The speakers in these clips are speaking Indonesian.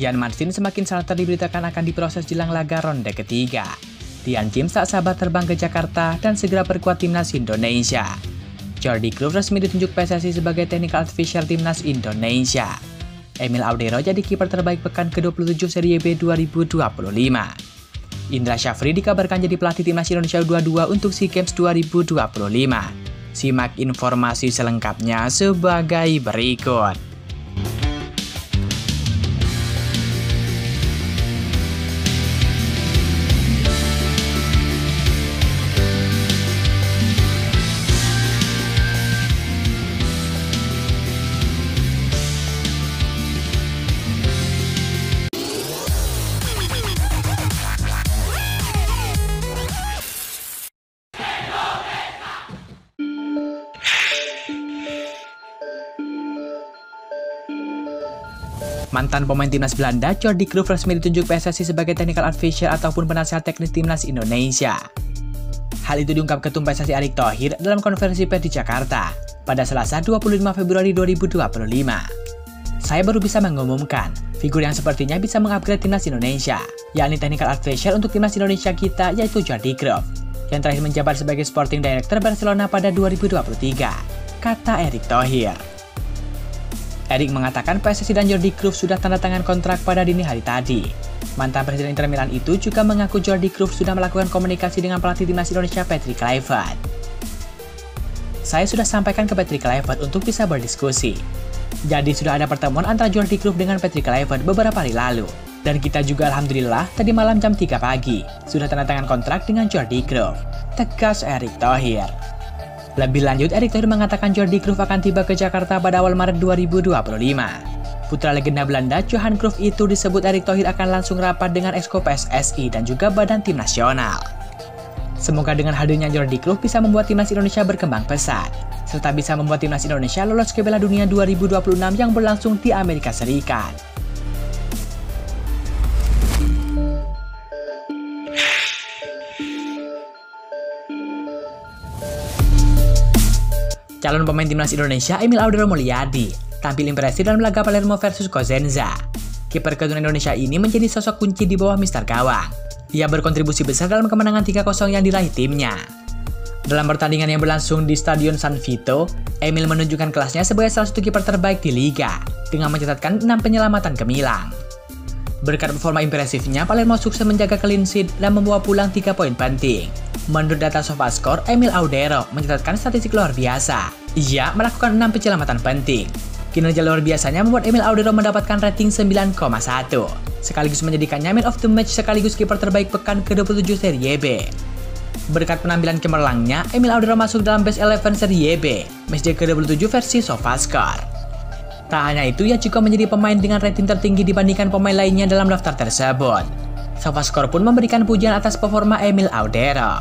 Jan Marcin semakin santer diberitakan akan diproses jelang laga ronde ketiga. Ryan James tak sabar terbang ke Jakarta dan segera perkuat timnas Indonesia. Jordi Cruyff resmi ditunjuk PSSI sebagai Technical Official Timnas Indonesia. Emil Audero jadi kiper terbaik pekan ke-27 Serie B 2025. Indra Syafri dikabarkan jadi pelatih timnas Indonesia U22 untuk SEA Games 2025. Simak informasi selengkapnya sebagai berikut. Mantan pemain timnas Belanda, Jordi Cruyff resmi ditunjuk PSSI sebagai Technical Official ataupun penasihat teknis timnas Indonesia. Hal itu diungkap Ketum PSSI Erick Thohir dalam konferensi pers di Jakarta pada Selasa 25 Februari 2025. Saya baru bisa mengumumkan figur yang sepertinya bisa mengupgrade timnas Indonesia, yakni Technical Official untuk timnas Indonesia kita, yaitu Jordi Cruyff, yang terakhir menjabat sebagai Sporting Director Barcelona pada 2023, kata Erick Thohir. Erick mengatakan PSSI dan Jordi Cruyff sudah tanda tangan kontrak pada dini hari tadi. Mantan Presiden Inter Milan itu juga mengaku Jordi Cruyff sudah melakukan komunikasi dengan pelatih timnas Indonesia Patrick Kluivert. Saya sudah sampaikan ke Patrick Kluivert untuk bisa berdiskusi. Jadi sudah ada pertemuan antara Jordi Cruyff dengan Patrick Kluivert beberapa hari lalu. Dan kita juga alhamdulillah tadi malam jam 3 pagi sudah tanda tangan kontrak dengan Jordi Cruyff, tegas Erick Thohir. Lebih lanjut, Erick Thohir mengatakan Jordi Cruyff akan tiba ke Jakarta pada awal Maret 2025. Putra legenda Belanda Johan Cruyff itu disebut Erick Thohir akan langsung rapat dengan Exco PSSI dan juga Badan Tim Nasional. Semoga dengan hadirnya Jordi Cruyff bisa membuat timnas Indonesia berkembang pesat, serta bisa membuat timnas Indonesia lolos ke Piala Dunia 2026 yang berlangsung di Amerika Serikat. Calon pemain timnas Indonesia Emil Audero Mulyadi tampil impresif dalam laga Palermo versus Cosenza. Kiper keturunan Indonesia ini menjadi sosok kunci di bawah Mister Gawang. Ia berkontribusi besar dalam kemenangan 3-0 yang diraih timnya. Dalam pertandingan yang berlangsung di Stadion San Vito, Emil menunjukkan kelasnya sebagai salah satu kiper terbaik di Liga dengan mencatatkan 6 penyelamatan gemilang. Berkat performa impresifnya, Palermo sukses menjaga clean sheet dan membawa pulang 3 poin penting. Menurut data SofaScore, Emil Audero mencatatkan statistik luar biasa. Ia melakukan 6 penyelamatan penting. Kinerja luar biasanya membuat Emil Audero mendapatkan rating 9,1, sekaligus menjadikannya Man of the Match sekaligus kiper terbaik pekan ke-27 Serie B. Berkat penampilan cemerlangnya, Emil Audero masuk dalam Best 11 Serie B, matchday ke-27 versi SofaScore. Tak hanya itu, ia juga menjadi pemain dengan rating tertinggi dibandingkan pemain lainnya dalam daftar tersebut. SofaScore pun memberikan pujian atas performa Emil Audero.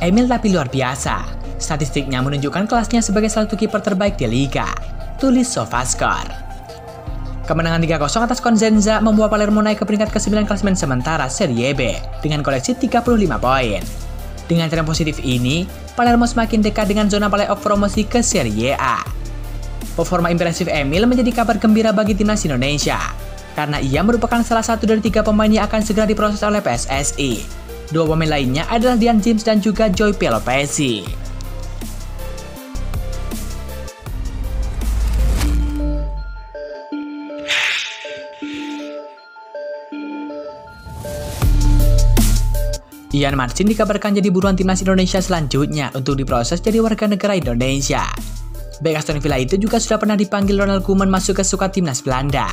Emil tapi luar biasa. Statistiknya menunjukkan kelasnya sebagai salah satu kiper terbaik di Liga, tulis SofaScore. Kemenangan 3-0 atas Cosenza membawa Palermo naik ke peringkat ke-9 klasemen sementara Serie B dengan koleksi 35 poin. Dengan tren positif ini, Palermo semakin dekat dengan zona playoff promosi ke Serie A. Performa impresif Emil menjadi kabar gembira bagi timnas Indonesia, karena ia merupakan salah satu dari 3 pemain yang akan segera diproses oleh PSSI. 2 pemain lainnya adalah Ryan James dan juga Joy Pelopessy. Jan Marcin dikabarkan jadi buruan timnas Indonesia selanjutnya untuk diproses jadi warga negara Indonesia. Bek Aston Villa itu juga sudah pernah dipanggil Ronald Koeman masuk ke skuad timnas Belanda.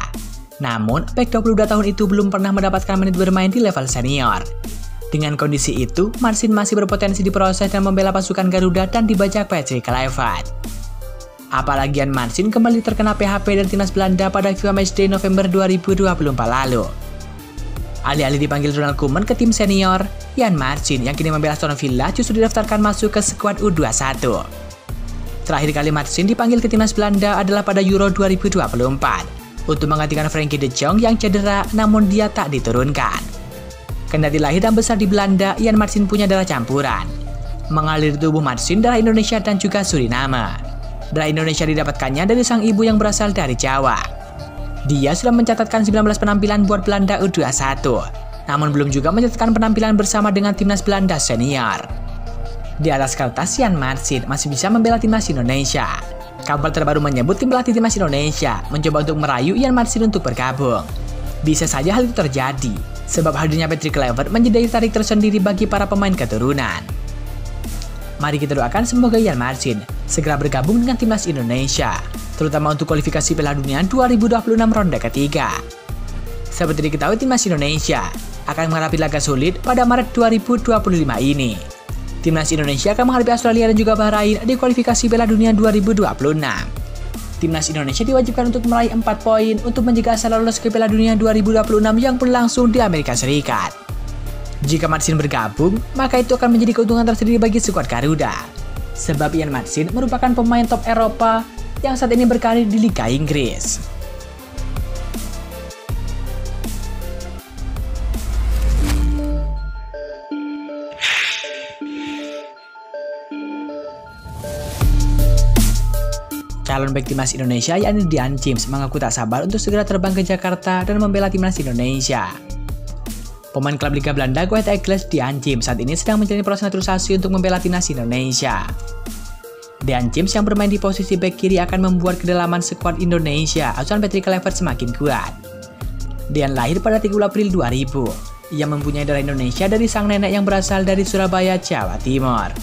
Namun, bek 22 tahun itu belum pernah mendapatkan menit bermain di level senior. Dengan kondisi itu, Marcin masih berpotensi diproses dan membela pasukan Garuda dan dibajak Patrick Kluivert. Apalagi Jan Marcin kembali terkena PHP dari timnas Belanda pada FIFA Matchday November 2024 lalu. Alih-alih dipanggil Ronald Koeman ke tim senior, Jan Marcin yang kini membela Aston Villa justru didaftarkan masuk ke skuad U21. Terakhir kali Marcin dipanggil ke timnas Belanda adalah pada Euro 2024 untuk menggantikan Frenkie de Jong yang cedera, namun dia tak diturunkan. Kendati lahir dan besar di Belanda, Jan Marcin punya darah campuran. Mengalir di tubuh Marcin darah Indonesia dan juga Suriname. Darah Indonesia didapatkannya dari sang ibu yang berasal dari Jawa. Dia sudah mencatatkan 19 penampilan buat Belanda U21, namun belum juga mencatatkan penampilan bersama dengan timnas Belanda senior. Di atas kertas, Jan Marcin masih bisa membela timnas Indonesia. Kabar terbaru menyebut tim pelatih timnas Indonesia mencoba untuk merayu Jan Marcin untuk bergabung. Bisa saja hal itu terjadi, sebab hadirnya Patrick Kluivert menjadi tarik tersendiri bagi para pemain keturunan. Mari kita doakan semoga Jan Marcin segera bergabung dengan timnas Indonesia, terutama untuk kualifikasi Piala Dunia 2026 ronde ketiga. Seperti diketahui, timnas Indonesia akan menghadapi laga sulit pada Maret 2025 ini. Timnas Indonesia akan menghadapi Australia dan juga Bahrain di kualifikasi Piala Dunia 2026. Timnas Indonesia diwajibkan untuk meraih 4 poin untuk mencegah asa lolos ke Piala Dunia 2026 yang berlangsung di Amerika Serikat. Jika Marcin bergabung, maka itu akan menjadi keuntungan tersendiri bagi skuad Garuda. Sebab Jan Marcin merupakan pemain top Eropa yang saat ini berkarir di Liga Inggris. Calon bek timnas Indonesia yakni Dean James mengaku tak sabar untuk segera terbang ke Jakarta dan membela timnas Indonesia. Pemain klub Liga Belanda Go Ahead Eagles Dean James saat ini sedang menjalani proses naturalisasi untuk membela timnas Indonesia. Dean James yang bermain di posisi bek kiri akan membuat kedalaman skuad Indonesia asuhan Patrick Kluivert semakin kuat. Dean lahir pada 30 April 2000. Ia mempunyai darah Indonesia dari sang nenek yang berasal dari Surabaya, Jawa Timur.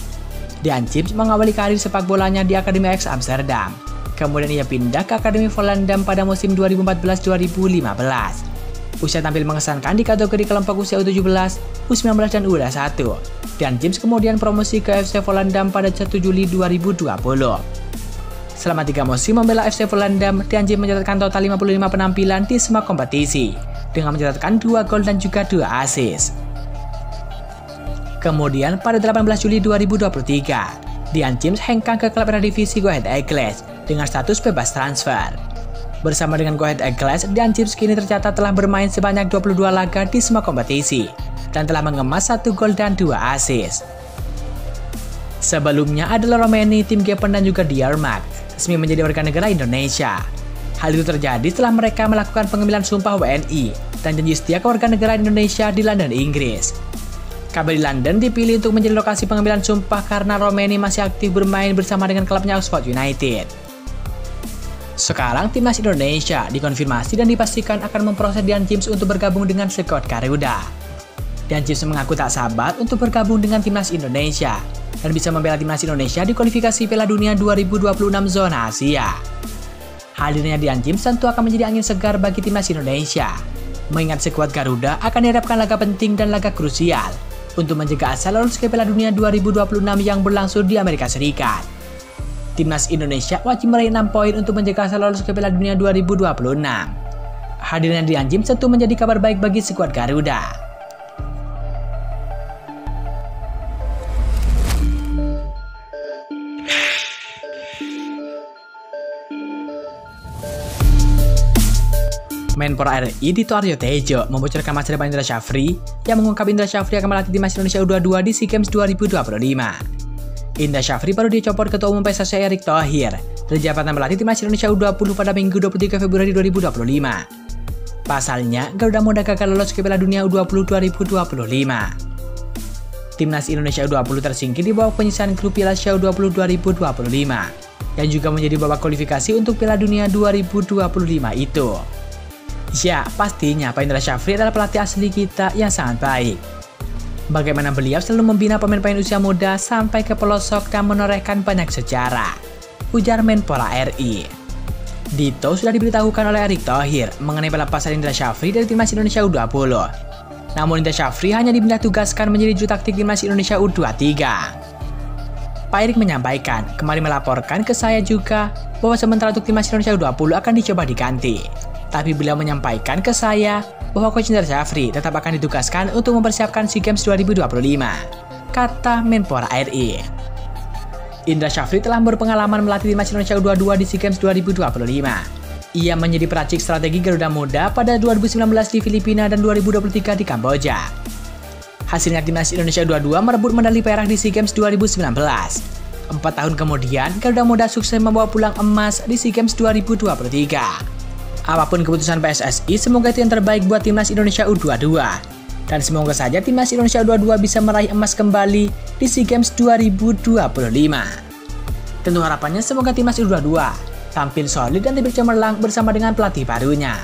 Dean James mengawali karir sepak bolanya di Akademi Ajax Amsterdam. Kemudian ia pindah ke Akademi Volendam pada musim 2014-2015. Usia tampil mengesankan di kategori kelompok usia U17, U19 dan U21. Dan James kemudian promosi ke FC Volendam pada 1 Juli 2020. Selama 3 musim membela FC Volendam, Dean James mencatatkan total 55 penampilan di semua kompetisi, dengan mencatatkan 2 gol dan juga 2 assist. Kemudian pada 18 Juli 2023, Dean James hengkang ke klub Eredivisie Go Ahead Eagles dengan status bebas transfer. Bersama dengan Go Ahead Eagles, Dean James kini tercatat telah bermain sebanyak 22 laga di semua kompetisi dan telah mengemas 1 gol dan 2 assist. Sebelumnya adalah Romani, Tim Gepen dan juga Diermark resmi menjadi warga negara Indonesia. Hal itu terjadi setelah mereka melakukan pengambilan sumpah WNI dan janji setia ke warga negara Indonesia di London, Inggris. KBRI London dipilih untuk menjadi lokasi pengambilan sumpah karena Romani masih aktif bermain bersama dengan klubnya Oxford United. Sekarang timnas Indonesia dikonfirmasi dan dipastikan akan memproses Dean James untuk bergabung dengan skuad Garuda. Dean James mengaku tak sabar untuk bergabung dengan timnas Indonesia dan bisa membela timnas Indonesia di kualifikasi Piala Dunia 2026 zona Asia. Hadirnya Dean James tentu akan menjadi angin segar bagi timnas Indonesia, mengingat skuad Garuda akan dihadapkan laga penting dan laga krusial untuk mencegah asa lolos ke Piala Dunia 2026 yang berlangsung di Amerika Serikat. Timnas Indonesia wajib meraih 6 poin untuk mencegah asa lolos ke Piala Dunia 2026. Hadirnya Dean James tentu menjadi kabar baik bagi skuad Garuda. Menpora RI Dito Aryo Tejo membocorkan masa depan Indra Syafri yang mengungkap Indra Syafri akan melatih timnas Indonesia U22 di SEA Games 2025. Indra Syafri baru dicopot Ketua Umum PSSI Erick Thohir dari jabatan pelatih timnas Indonesia U20 pada Minggu 23 Februari 2025. Pasalnya, Garuda Muda gagal lolos ke Piala Dunia U20 2025. Timnas Indonesia U20 tersingkir di babak penyisihan grup Piala Asia U20 2025 yang juga menjadi babak kualifikasi untuk Piala Dunia 2025 itu. Ya, pastinya Pak Indra Syafri adalah pelatih asli kita yang sangat baik. Bagaimana beliau selalu membina pemain-pemain usia muda sampai ke pelosok dan menorehkan banyak sejarah, ujar Menpora RI. Dito sudah diberitahukan oleh Erick Thohir mengenai pelepasan Indra Syafri dari timnas Indonesia U20. Namun Indra Syafri hanya dipindah tugaskan menjadi juru taktik timnas Indonesia U23. Pak Erick menyampaikan, kemarin melaporkan ke saya juga bahwa sementara untuk timnas Indonesia U20 akan dicoba diganti. Tapi beliau menyampaikan ke saya bahwa Coach Indra Syafri tetap akan ditugaskan untuk mempersiapkan SEA Games 2025, kata Menpora RI. Indra Syafri telah berpengalaman melatih timnas Indonesia U22 di SEA Games 2025. Ia menjadi peracik strategi Garuda Muda pada 2019 di Filipina dan 2023 di Kamboja. Hasilnya timnas Indonesia U22 merebut medali perak di SEA Games 2019. 4 tahun kemudian, Garuda Muda sukses membawa pulang emas di SEA Games 2023. Apapun keputusan PSSI, semoga itu yang terbaik buat Timnas Indonesia U22. Dan semoga saja Timnas Indonesia U22 bisa meraih emas kembali di SEA Games 2025. Tentu harapannya semoga Timnas U22 tampil solid dan tampil cemerlang bersama dengan pelatih barunya.